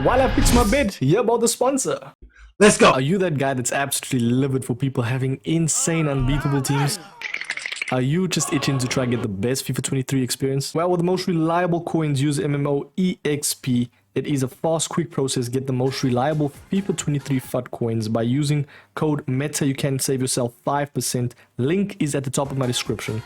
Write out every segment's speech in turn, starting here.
While I fix my bed, hear about the sponsor. Let's go. Are you that guy that's absolutely livid for people having insane, unbeatable teams? Are you just itching to try and get the best FIFA 23 experience? Well, with the most reliable coins, use MMOEXP. It is a fast, quick process. Get the most reliable FIFA 23 FUT coins by using code META. You can save yourself 5%. Link is at the top of my description.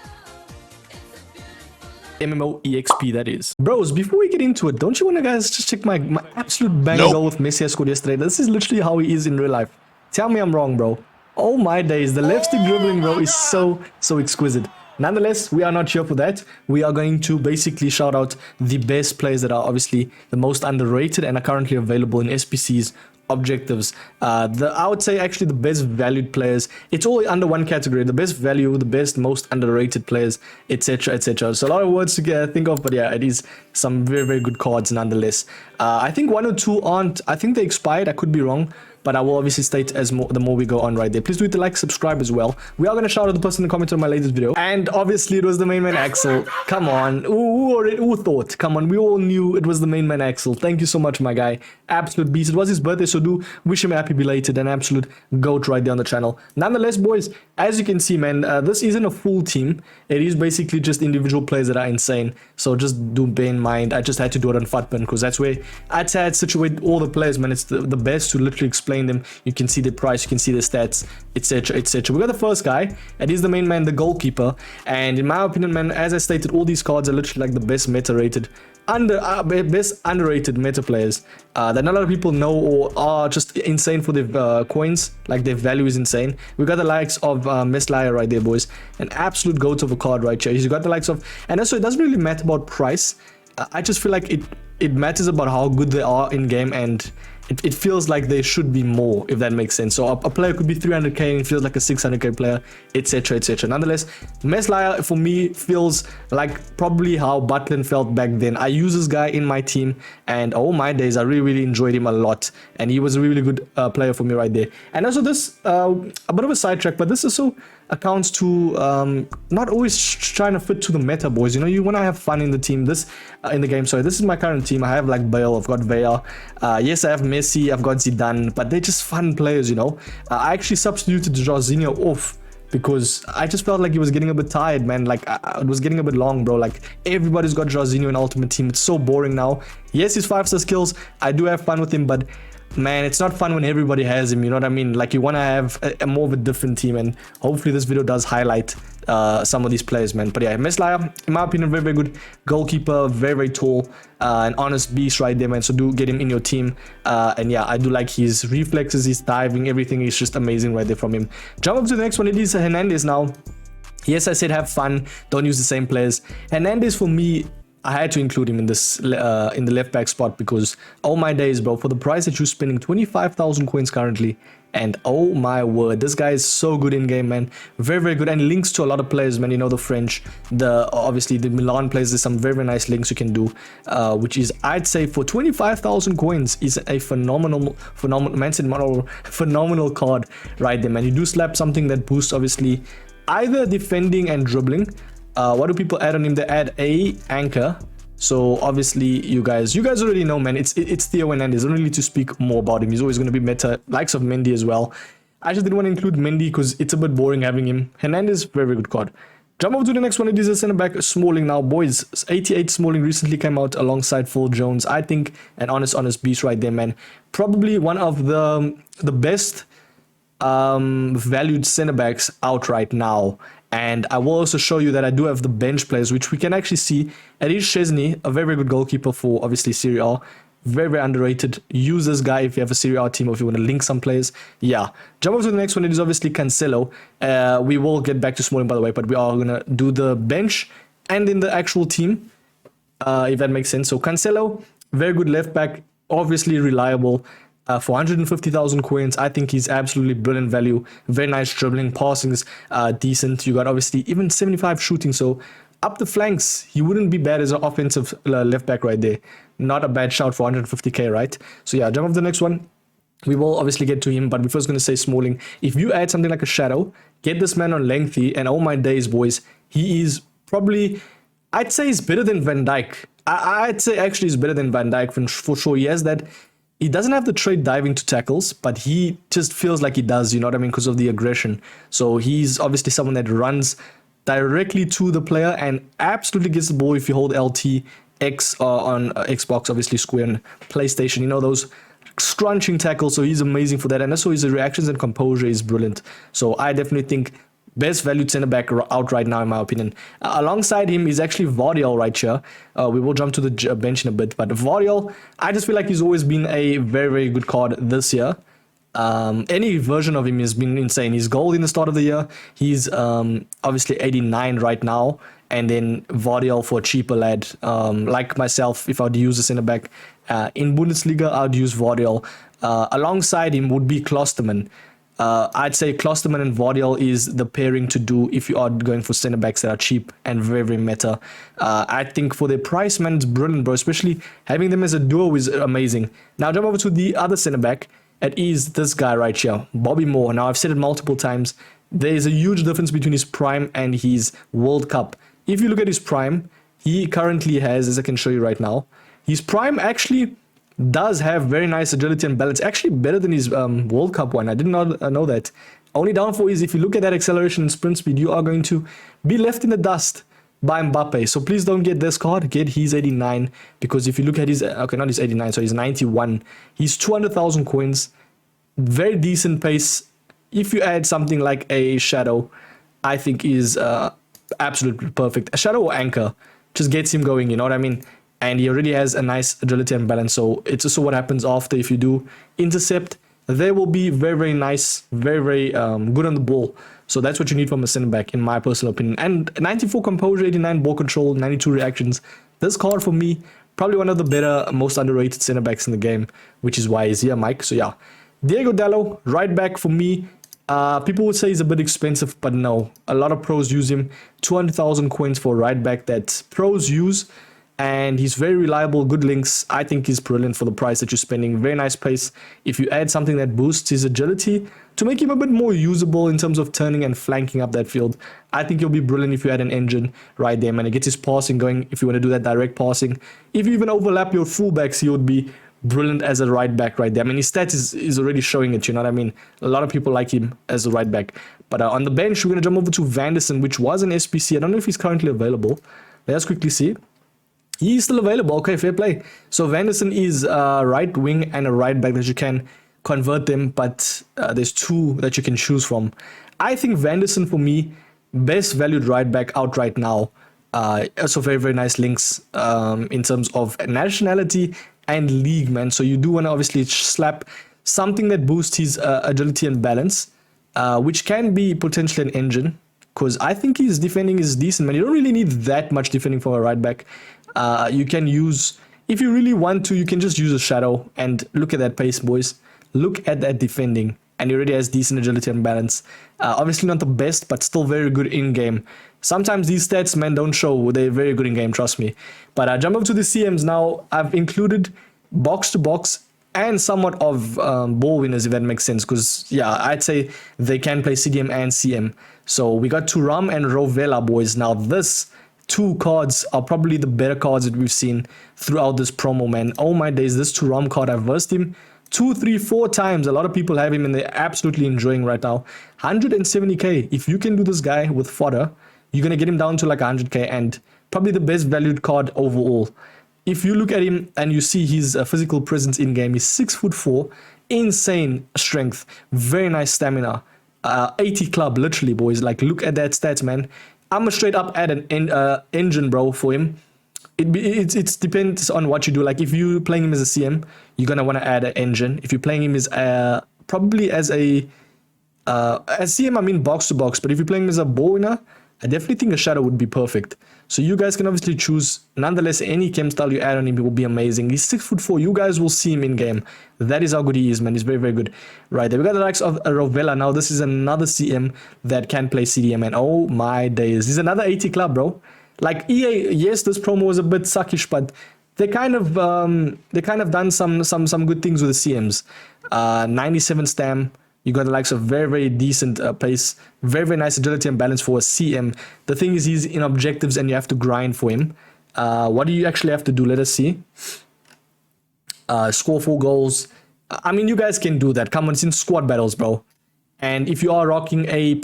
MMOEXP, that is. Bros, before we get into it, don't you want to guys just check my absolute bang goal with Messi I scored yesterday? This is literally how he is in real life. Tell me I'm wrong, bro. Oh my days, the left stick dribbling, bro, is so exquisite. Nonetheless, we are not here for that. We are going to basically shout out the best players that are obviously the most underrated and are currently available in SPC's objectives. I would say actually the best valued players. It's all under one category: the best value, the best most underrated players, etc, etc. So a lot of words to think of, but yeah, it is some very good cards nonetheless. I think one or two aren't. I think they expired. I could be wrong, but I will obviously state as the more we go on right there. Please do hit the like, subscribe as well. We are going to shout out the person in the comments on my latest video. And obviously it was the main man Axel. Come on. Who thought? Come on. We all knew it was the main man Axel. Thank you so much, my guy. Absolute beast. It was his birthday, so do wish him a happy belated and absolute goat right there on the channel. Nonetheless, boys, as you can see, man, this isn't a full team. It is basically just individual players that are insane. So just do bear in mind, I just had to do it on FUTBin because that's where I'd say I'd situate all the players, man. It's the best to literally explain them. You can see the price, you can see the stats, etc, etc. We got the first guy, and he's the main man, the goalkeeper. And in my opinion, man, as I stated, all these cards are literally like the best meta rated best underrated meta players that not a lot of people know or are just insane for their coins. Like their value is insane. We got the likes of Meslier right there, boys. An absolute goat of a card right here. He's got the likes of, and also it doesn't really matter about price. I just feel like it matters about how good they are in game, and it feels like there should be more, if that makes sense. So a player could be 300k and it feels like a 600k player, etc, etc. Nonetheless, Meslier for me feels like probably how Butlin felt back then. I use this guy in my team, and oh my days, I really enjoyed him a lot, and he was a really good player for me right there. And also this, a bit of a sidetrack, but this also accounts to not always trying to fit to the meta, boys. You know, you want to have fun in the team. In the game, sorry, this is my current team. I have like Bale, I've got Vea, yes, I have Messi, I've got Zidane, but they're just fun players, you know. I actually substituted Jorginho off because I just felt like he was getting a bit tired, man. Like it was getting a bit long, bro. Like everybody's got Jorginho in Ultimate Team. It's so boring now. Yes, he's 5-star skills. I do have fun with him, but man, it's not fun when everybody has him, you know what I mean? Like you want to have a more of a different team, and hopefully this video does highlight some of these players, man. But yeah, Meslier, in my opinion, very good goalkeeper, very tall, an honest beast right there, man. So do get him in your team. And yeah, I do like his reflexes, his diving, everything is just amazing right there from him. Jump up to the next one. It is Hernandez now. Yes, I said have fun, don't use the same players. Hernandez for me, I had to include him in this in the left back spot because oh my days, bro, for the price that you're spending 25,000 coins currently, and oh my word, this guy is so good in game, man. Very good, and links to a lot of players, man. You know, the French, obviously the Milan players. There's some very nice links you can do, which is, I'd say, for 25,000 coins is a phenomenal card right there, man. You do slap something that boosts obviously either defending and dribbling. What do people add on him? They add a anchor. So obviously you guys already know, man. It's Theo Hernandez. I don't really need to speak more about him. He's always going to be meta. Likes of Mendy as well. I just didn't want to include Mendy because it's a bit boring having him. Hernandez, very good card. Jump over to the next one. It is a centre back, Smalling now, boys. 88 Smalling recently came out alongside Phil Jones. I think an honest beast right there, man. Probably one of the best valued centre backs out right now. And I will also show you that I do have the bench players, which we can actually see. It is Szczesny, a very good goalkeeper for obviously Serie A. Very underrated. Use this guy if you have a Serie A team or if you want to link some players. Yeah. Jump over to the next one. It is obviously Cancelo. We will get back to Smalling, by the way, but we are going to do the bench and in the actual team, if that makes sense. So Cancelo, very good left back, obviously reliable. For 150,000 coins, I think he's absolutely brilliant value. Very nice dribbling, passing is decent. You got obviously even 75 shooting, so up the flanks, he wouldn't be bad as an offensive left back right there. Not a bad shout for 150k, right? So yeah, jump off the next one. We will obviously get to him, but we're first going to say Smalling. If you add something like a shadow, get this man on lengthy, and oh my days, boys, he is probably, I'd say he's better than Van Dijk. I'd say actually he's better than Van Dijk for sure. He has that he doesn't have the trait diving to tackles, but he just feels like he does, you know what I mean, because of the aggression. So he's obviously someone that runs directly to the player and absolutely gets the ball if you hold LT, X on Xbox, obviously Square and PlayStation, you know, those scrunching tackles. So he's amazing for that. And also his reactions and composure is brilliant. So I definitely think best valued center back out right now, in my opinion. Alongside him is actually Vardiel right here. We will jump to the bench in a bit, but Vardiel, I just feel like he's always been a very, very good card this year. Any version of him has been insane. He's gold in the start of the year. He's obviously 89 right now. And then Vardiel for a cheaper lad. Like myself, if I would use a center back in Bundesliga, I would use Vardiel. Alongside him would be Klosterman. I'd say Klosterman and Vardiel is the pairing to do if you are going for center backs that are cheap and very, very meta. I think for their price, man, it's brilliant, bro. Especially having them as a duo is amazing. Now jump over to the other center back. It is this guy right here, Bobby Moore. Now I've said it multiple times. There is a huge difference between his prime and his World Cup. If you look at his prime, he currently has, as I can show you right now, his prime actually does have very nice agility and balance, actually better than his World Cup one. I did not know that. Only downfall is if you look at that acceleration and sprint speed, you are going to be left in the dust by Mbappe. So please don't get this card, get his 89, because if you look at his, okay, not his 89, so his 91, he's 200,000 coins, very decent pace. If you add something like a Shadow, I think is absolutely perfect. A Shadow or Anchor just gets him going, you know what I mean? And he already has a nice agility and balance. So it's also what happens after if you do intercept. They will be very, very nice, very, very good on the ball. So that's what you need from a center back, in my personal opinion. And 94 composure, 89 ball control, 92 reactions. This card for me, probably one of the better, most underrated center backs in the game, which is why he's here, Mike. So yeah, Diego Dallo, right back for me. People would say he's a bit expensive, but no. A lot of pros use him. 200,000 coins for a right back that pros use. And he's very reliable, good links. I think he's brilliant for the price that you're spending. Very nice pace. If you add something that boosts his agility to make him a bit more usable in terms of turning and flanking up that field, I think he'll be brilliant if you add an engine right there, man. It gets his passing going if you want to do that direct passing. If you even overlap your fullbacks, he would be brilliant as a right back right there. I mean, his stats is already showing it, you know what I mean? A lot of people like him as a right back. But on the bench, we're going to jump over to Vanderson, which was an SPC. I don't know if he's currently available. Let's quickly see. He's still available. Okay, fair play. So Vanderson is a right wing and a right back that you can convert them, but there's two that you can choose from. I think Vanderson, for me, best valued right back out right now. Also very, very nice links in terms of nationality and league, man. So you do want to obviously slap something that boosts his agility and balance, which can be potentially an engine, because I think his defending is decent, man. You don't really need that much defending for a right back. You can use, if you really want to, you can just use a Shadow, and look at that pace, boys. Look at that defending, and he already has decent agility and balance. Obviously not the best, but still very good in-game. Sometimes these stats, man, don't show. They're very good in-game, trust me. But jump up to the CMs now. I've included box-to-box and somewhat of ball winners, if that makes sense, because, yeah, I'd say they can play CDM and CM. So we got Thuram and Rovella, boys. Now this two cards are probably the better cards that we've seen throughout this promo, man. Oh my days, this Thuram card, I've versed him 2, 3, 4 times. A lot of people have him and they're absolutely enjoying right now. 170k. If you can do this guy with fodder, you're going to get him down to like 100k, and probably the best valued card overall. If you look at him and you see his physical presence in game, he's 6'4", insane strength, very nice stamina, 80 club, literally, boys. Like, look at that stats, man. I'm a straight up add an engine, bro, for him. It depends on what you do. Like, if you're playing him as a CM, you're gonna want to add an engine. If you're playing him as probably as a as CM, I mean box to box. But if you're playing him as a ball winner, I definitely think a Shadow would be perfect. So you guys can obviously choose. Nonetheless, any chem style you add on him, it will be amazing. He's 6'4". You guys will see him in game. That is how good he is, man. He's very, very good. Right there, we got the likes of Rovella. Now this is another CM that can play CDM, and oh my days, he's another 80 club, bro. Like EA, yes, this promo was a bit suckish, but they kind of done some good things with the CMs. 97 stam. You got the likes of very, very decent pace, very, very nice agility and balance for a CM. The thing is, he's in objectives and you have to grind for him. What do you actually have to do? Let us see. score 4 goals. I mean, you guys can do that. Come on, it's in squad battles, bro. And if you are rocking a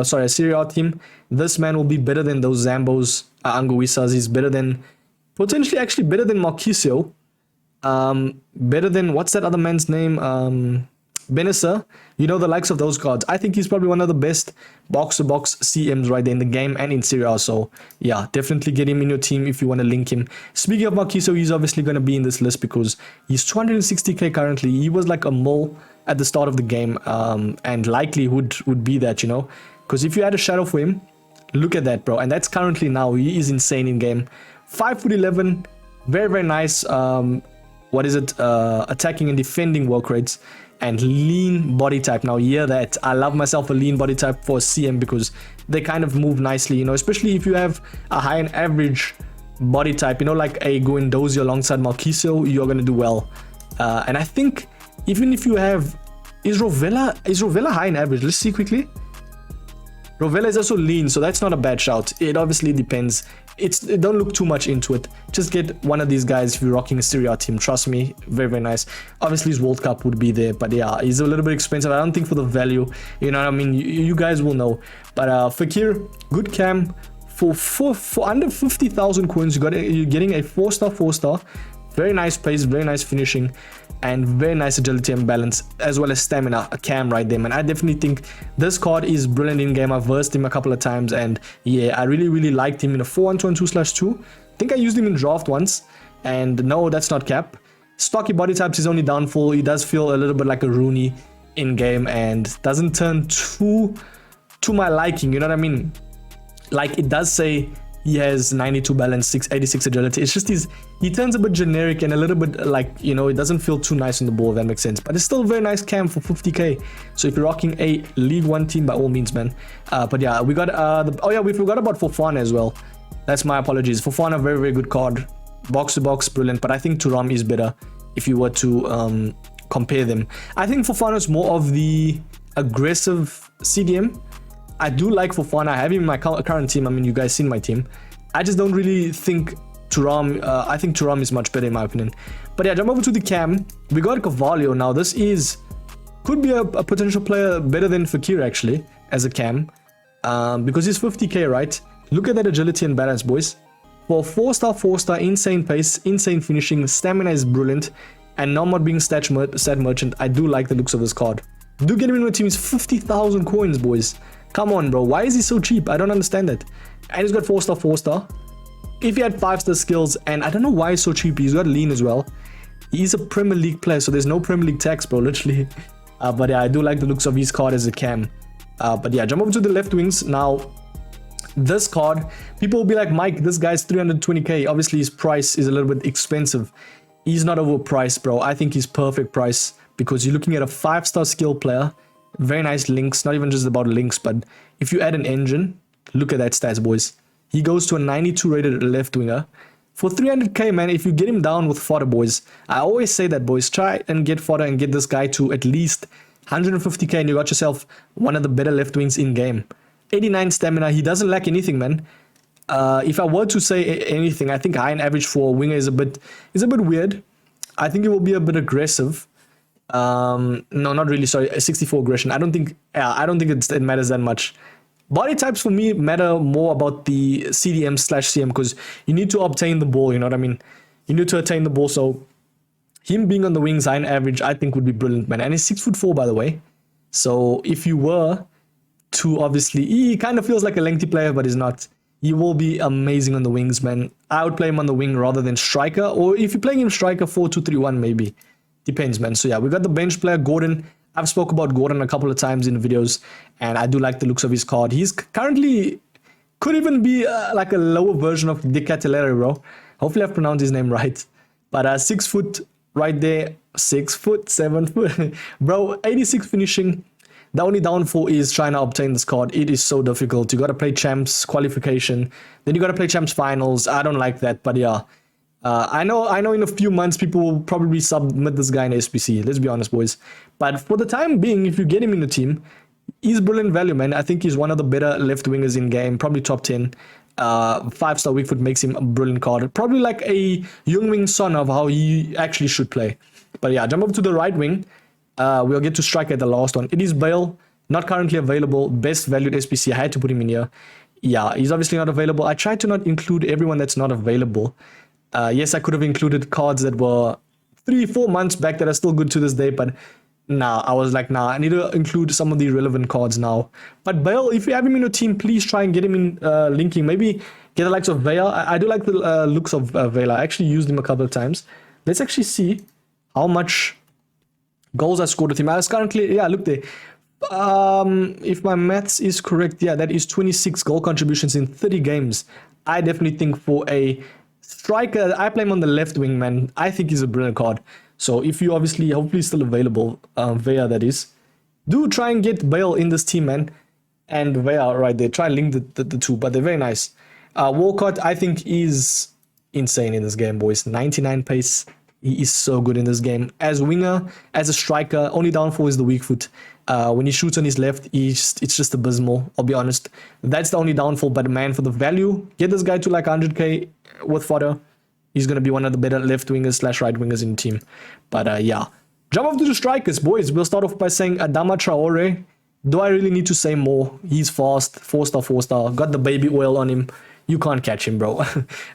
Serie A team, this man will be better than those Zambos, Anguissas. He's better than, potentially actually better than Marquisio. Better than, what's that other man's name? Benessa. You know, the likes of those cards. I think he's probably one of the best box-to-box CMs right there in the game and in Serie A. So, yeah, definitely get him in your team if you want to link him. Speaking of Marquisio, he's obviously going to be in this list because he's 260k currently. He was like a mole at the start of the game, and likely would be that, you know, because if you had a shadow for him, look at that, bro. And that's currently now. He is insane in game. 5'11", very, very nice. What is it? Attacking and defending work rates. And lean body type. Now, yeah, that I love myself a lean body type for CM because they kind of move nicely, you know, especially if you have a high and average body type, you know, like a Guendouzi alongside Marquisio, you're going to do well. And I think even if you have, is Rovella high and average? Let's see quickly. Rovella is also lean, so that's not a bad shout. It obviously depends. Don't look too much into it. Just get one of these guys if you're rocking a Serie A team. Trust me, very, very nice. Obviously, his World Cup would be there, but yeah, he's a little bit expensive. I don't think for the value, you know what I mean? You guys will know. But Fekir, good cam. For under 50,000 coins, you're getting a 4-star. Very nice pace, very nice finishing, and very nice agility and balance, as well as stamina. A cam right there, man. I definitely think this card is brilliant in game. I've versed him a couple of times, and yeah, I really, really liked him in a 4-1-2-2/2. I think I used him in draft once, and no, that's not cap. Stocky body types is only downfall. He does feel a little bit like a Rooney in game, and doesn't turn to my liking. You know what I mean? Like, it does say he has 92 balance, 86 agility. It's just he turns a bit generic and a little bit like, you know, it doesn't feel too nice on the ball, if that makes sense. But it's still a very nice cam for 50k. So if you're rocking a League 1 team, by all means, man. But yeah, we got oh yeah, we forgot about Fofana as well. That's my apologies. Fofana, very, very good card. Box to box, brilliant. But I think Thuram is better if you were to compare them. I think Fofana is more of the aggressive CDM. I do like Fofana. I have him in my current team. I mean, you guys seen my team. I just don't really think Thuram. I think Thuram is much better in my opinion. But yeah, jump over to the cam. We got Carvalho. Now this could be a potential player better than Fekir actually as a cam, because he's 50k, right? Look at that agility and balance, boys. For 4-star, insane pace, insane finishing, stamina is brilliant, and not being stat merchant. I do like the looks of this card. Do get him in my team. It's 50,000 coins, boys. Come on, bro. Why is he so cheap? I don't understand that. And he's got 4-star. If he had 5-star skills, and I don't know why he's so cheap. He's got lean as well. He's a Premier League player, so there's no Premier League tax, bro, literally. But yeah, I do like the looks of his card as a cam. But yeah, jump over to the left wings. Now, this card, people will be like, Mike, this guy's 320k. Obviously, his price is a little bit expensive. He's not overpriced, bro. I think he's perfect price because you're looking at a 5-star skill player. Very nice links, not even just about links, but if you add an engine, look at that stats, boys. He goes to a 92 rated left winger. For 300k, man, if you get him down with fodder, boys, I always say that, boys, try and get fodder and get this guy to at least 150k and you got yourself one of the better left wings in game. 89 stamina, he doesn't lack anything, man. If I were to say anything, I think high and average for a winger is a bit weird. I think it will be a bit aggressive. No, not really, sorry, 64 aggression. I don't think it matters that much. Body types for me matter more about the CDM/CM because you need to obtain the ball, you know what I mean? You need to attain the ball, so him being on the wings high and average, I think would be brilliant, man. And he's 6'4", by the way. So if you were to obviously, he kind of feels like a lengthy player, but he's not. He will be amazing on the wings, man. I would play him on the wing rather than striker, or if you're playing him striker, 4-2-3-1 maybe. Depends, man. So yeah, we got the bench player, Gordon. I've spoke about Gordon a couple of times in videos, and I do like the looks of his card. He's currently, could even be like a lower version of De Ketelaere, bro. Hopefully I've pronounced his name right. But 6 foot right there, 6 foot, 7 foot. Bro, 86 finishing. The only downfall is trying to obtain this card. It is so difficult. You got to play champs qualification. Then you got to play champs finals. I don't like that, but yeah. I know in a few months people will probably submit this guy in SPC. Let's be honest, boys. But for the time being, if you get him in the team, he's brilliant value, man. I think he's one of the better left wingers in game. Probably top 10. 5-star weak foot makes him a brilliant card. Probably like a Young Son of how he actually should play. But yeah, jump over to the right wing. We'll get to striker at the last one. It is Bale, not currently available. Best valued SPC. I had to put him in here. Yeah, he's obviously not available. I tried to not include everyone that's not available. Yes, I could have included cards that were 3-4 months back that are still good to this day, but nah, I was like, nah, I need to include some of the relevant cards now. But Bale, if you have him in your team, please try and get him in linking. Maybe get the likes of Vela. I do like the looks of Vela. I actually used him a couple of times. Let's actually see how much goals I scored with him. I was currently, yeah, look there. If my maths is correct, yeah, that is 26 goal contributions in 30 games. I definitely think for a striker, I play him on the left wing, man. I think he's a brilliant card. So if you obviously, hopefully still available, Vea that is, do try and get Bale in this team, man. And Vea right there. Try and link the two, but they're very nice. Walcott, I think, is insane in this game, boys. 99 pace. He is so good in this game. As winger, as a striker, only downfall is the weak foot. When he shoots on his left, it's just abysmal, I'll be honest. That's the only downfall, but man, for the value, get this guy to like 100k with fodder. He's going to be one of the better left wingers / right wingers in the team. But yeah, jump off to the strikers, boys. We'll start off by saying Adama Traore. Do I really need to say more? He's fast, 4-star, got the baby oil on him. You can't catch him, bro.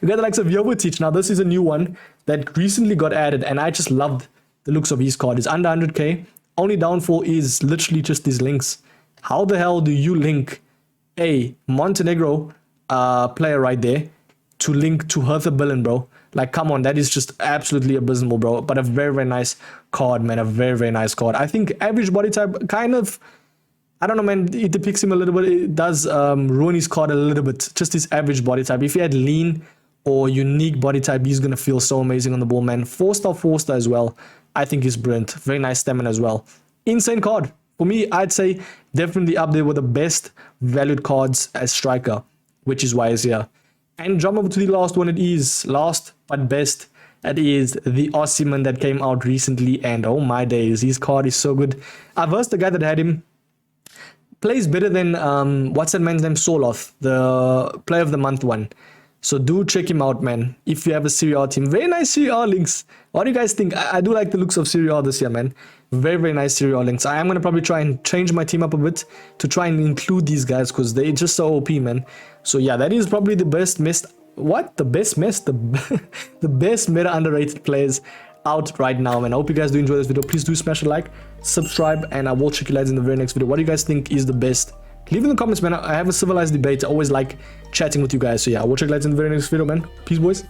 You got the likes of Jovetic. Now, this is a new one that recently got added, and I just loved the looks of his card. It's under 100k. Only downfall is literally just these links. How the hell do you link a Montenegro player right there to link to Hertha Berlin, bro? Like, come on, that is just absolutely abysmal, bro. But a very, very nice card, man. A very, very nice card. I think average body type kind of, I don't know, man. It depicts him a little bit. It does ruin his card a little bit. Just his average body type. If he had lean or unique body type, he's going to feel so amazing on the ball, man. 4-star as well. I think he's brilliant. Very nice stamina as well. Insane card. For me, I'd say definitely up there with the best valued cards as striker, which is why he's here. And jump over to the last one. It is last but best. That is the Osimhen that came out recently. And oh my days, his card is so good. I've versed the guy that had him. Plays better than, what's that man's name? Soloth, the player of the month one. So do check him out, man. If you have a Serie A team. Very nice Serie A links. What do you guys think? I do like the looks of Serie A this year, man. Very, very nice Serie A links. I am going to probably try and change my team up a bit to try and include these guys because they're just so OP, man. So yeah, that is probably the best missed. What? The best missed? The best meta underrated players out right now, man. I hope you guys do enjoy this video. Please do smash a like, subscribe, and I will check you guys in the very next video. What do you guys think is the best? Leave in the comments, man. I have a civilized debate. I always like chatting with you guys. So yeah, I will check you guys in the very next video, man. Peace, boys.